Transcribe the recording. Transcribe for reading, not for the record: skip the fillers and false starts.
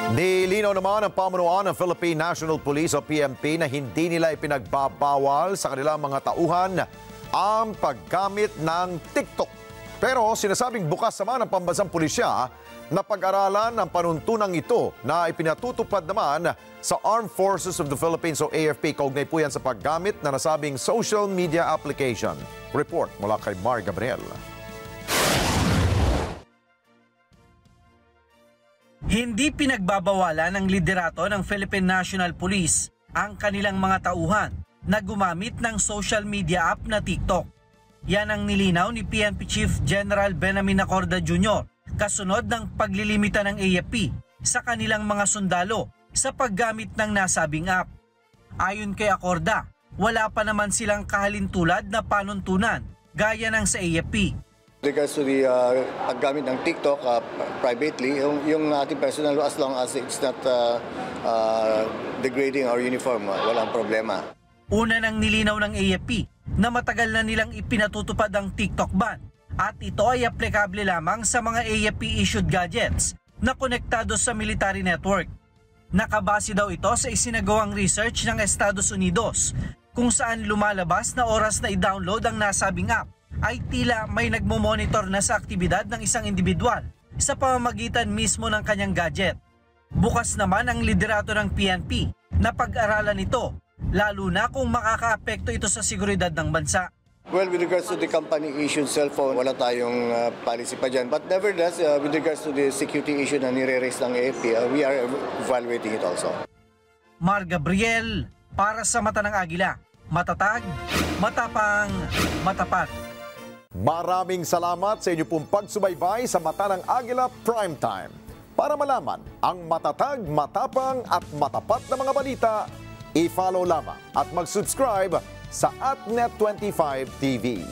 Nilinaw naman ang pamunuan ng Philippine National Police o PNP na hindi nila ipinagbabawal sa kanilang mga tauhan ang paggamit ng TikTok. Pero sinasabing bukas naman ang pambansang pulisya na pag-aralan ang panuntunang ito na ipinatutupad naman sa Armed Forces of the Philippines o AFP. Kaugnay po yan sa paggamit na nasabing social media application. Report mula kay Mar Gabriel. Hindi pinagbabawalan ng liderato ng Philippine National Police ang kanilang mga tauhan na gumamit ng social media app na TikTok. Yan ang nilinaw ni PNP Chief General Benamin Acorda Jr. kasunod ng paglilimita ng AFP sa kanilang mga sundalo sa paggamit ng nasabing app. Ayon kay Acorda, wala pa naman silang kahalintulad na panuntunan gaya ng sa AFP. Regards to the paggamit ng TikTok privately, yung ating personal, as long as it's not degrading our uniform, walang problema. Una nang nilinaw ng AFP na matagal na nilang ipinatutupad ang TikTok ban at ito ay aplikable lamang sa mga AFP-issued gadgets na konektado sa military network. Nakabase daw ito sa isinagawang research ng Estados Unidos kung saan lumalabas na oras na i-download ang nasabing app ay tila may nagmo-monitor na sa aktibidad ng isang individual sa pamamagitan mismo ng kanyang gadget. Bukas naman ang liderato ng PNP na pag-aralan ito, lalo na kung makakaapekto ito sa seguridad ng bansa. Well, with regards to the company-issued cellphone, wala tayong policy pa dyan. But nevertheless, with regards to the security issue na nire-raise ng AFP, we are evaluating it also. Mar Gabriel, para sa Mata ng Agila, matatag, matapang, matapat. Maraming salamat sa inyo pong pagsubaybay sa Mata ng Agila Primetime. Para malaman ang matatag, matapang at matapat na mga balita, i-follow lamang at mag-subscribe sa @Net25 TV.